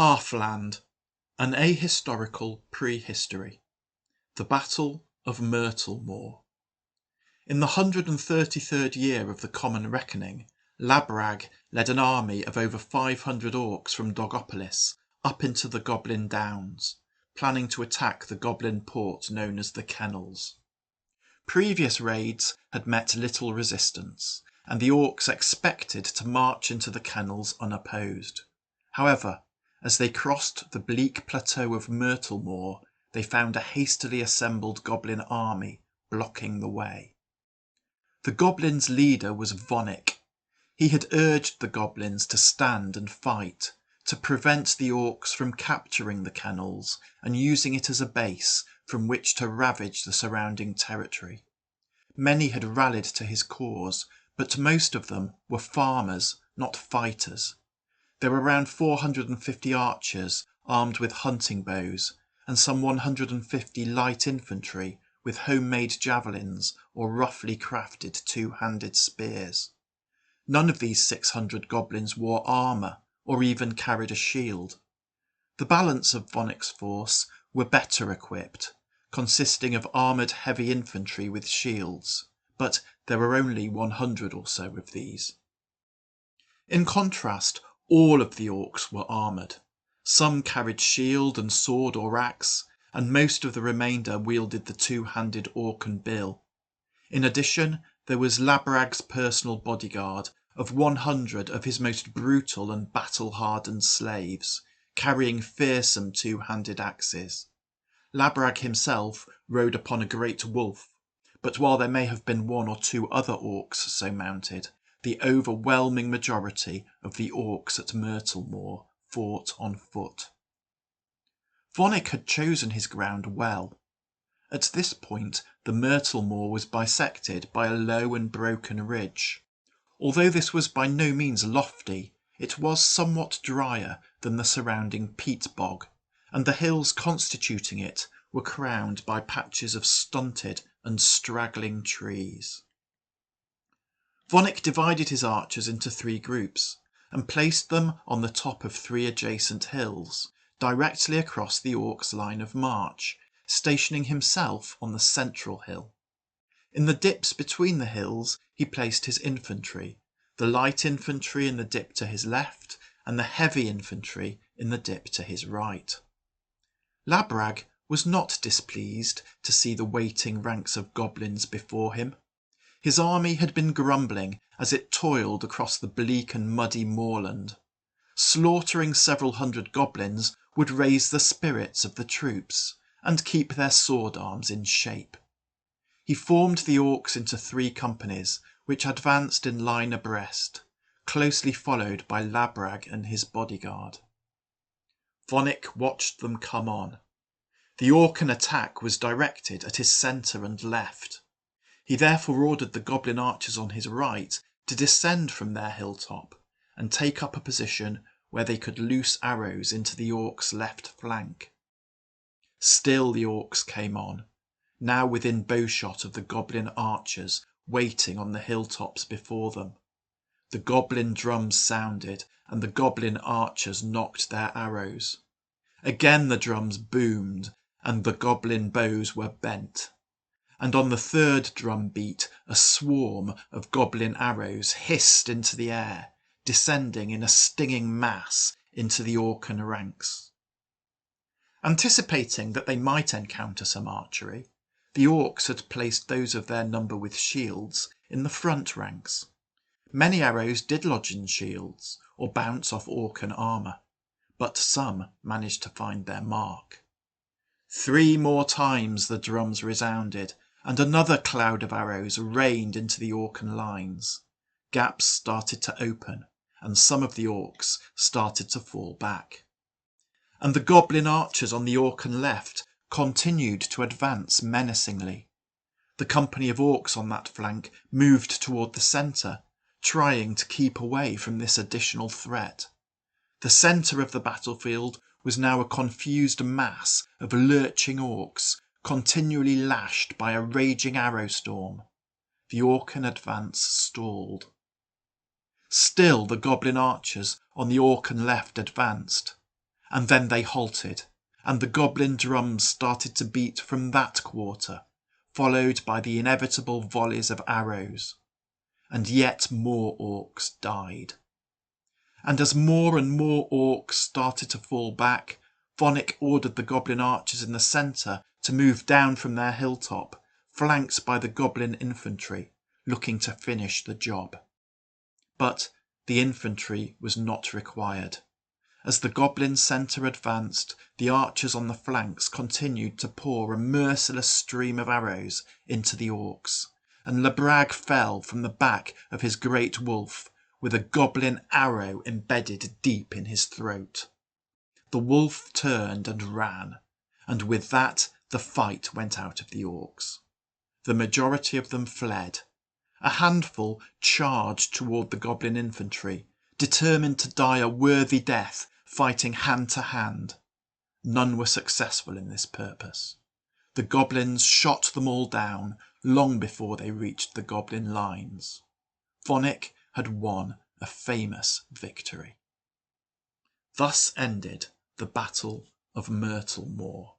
Halfland, an ahistorical prehistory. The Battle of Myrtlemoor. In the 133rd year of the Common Reckoning, Labrag led an army of over 500 orcs from Dogopolis up into the Goblin Downs, planning to attack the Goblin port known as the Kennels. Previous raids had met little resistance, and the orcs expected to march into the Kennels unopposed. However, as they crossed the bleak plateau of Myrtlemoor, they found a hastily assembled goblin army blocking the way. The goblins' leader was Vonik. He had urged the goblins to stand and fight, to prevent the orcs from capturing the Kennels and using it as a base from which to ravage the surrounding territory. Many had rallied to his cause, but most of them were farmers, not fighters. There were around 450 archers armed with hunting bows, and some 150 light infantry with homemade javelins or roughly crafted two-handed spears. None of these 600 goblins wore armour or even carried a shield. The balance of Vonik's force were better equipped, consisting of armoured heavy infantry with shields, but there were only 100 or so of these. In contrast, all of the orcs were armoured. Some carried shield and sword or axe, and most of the remainder wielded the two-handed Orcan bill. In addition, there was Labrag's personal bodyguard of 100 of his most brutal and battle-hardened slaves, carrying fearsome two-handed axes. Labrag himself rode upon a great wolf, but while there may have been one or two other orcs so mounted, the overwhelming majority of the orcs at Myrtlemoor fought on foot. Vonik had chosen his ground well. At this point, the Myrtlemoor was bisected by a low and broken ridge. Although this was by no means lofty, it was somewhat drier than the surrounding peat bog, and the hills constituting it were crowned by patches of stunted and straggling trees. Vonik divided his archers into 3 groups and placed them on the top of 3 adjacent hills, directly across the orcs' line of march, stationing himself on the central hill. In the dips between the hills he placed his infantry, the light infantry in the dip to his left and the heavy infantry in the dip to his right. Labrag was not displeased to see the waiting ranks of goblins before him. His army had been grumbling as it toiled across the bleak and muddy moorland. Slaughtering several hundred goblins would raise the spirits of the troops and keep their sword arms in shape. He formed the orcs into 3 companies, which advanced in line abreast, closely followed by Labrag and his bodyguard. Vonik watched them come on. The Orcan attack was directed at his centre and left. He therefore ordered the goblin archers on his right to descend from their hilltop and take up a position where they could loose arrows into the orcs' left flank. Still the orcs came on, now within bowshot of the goblin archers waiting on the hilltops before them. The goblin drums sounded, and the goblin archers nocked their arrows. Again the drums boomed, and the goblin bows were bent. And on the 3rd drum beat a swarm of goblin arrows hissed into the air, descending in a stinging mass into the Orcan ranks. Anticipating that they might encounter some archery, the orcs had placed those of their number with shields in the front ranks. Many arrows did lodge in shields or bounce off Orcan armour, but some managed to find their mark. 3 more times the drums resounded, and another cloud of arrows rained into the Orcan lines. Gaps started to open, and some of the orcs started to fall back. And the goblin archers on the Orcan left continued to advance menacingly. The company of orcs on that flank moved toward the centre, trying to keep away from this additional threat. The centre of the battlefield was now a confused mass of lurching orcs, continually lashed by a raging arrow storm. The Orcan advance stalled. Still the goblin archers on the Orcan left advanced. and then they halted, and the goblin drums started to beat from that quarter, followed by the inevitable volleys of arrows. And yet more orcs died. And as more and more orcs started to fall back, Vonic ordered the goblin archers in the centre to move down from their hilltop, flanked by the goblin infantry, looking to finish the job. But the infantry was not required. As the goblin centre advanced, the archers on the flanks continued to pour a merciless stream of arrows into the orcs, and Labrag fell from the back of his great wolf with a goblin arrow embedded deep in his throat. The wolf turned and ran, and with that the fight went out of the orcs. The majority of them fled. A handful charged toward the goblin infantry, determined to die a worthy death fighting hand to hand. None were successful in this purpose. The goblins shot them all down long before they reached the goblin lines. Vonic had won a famous victory. Thus ended the Battle of Myrtlemoor.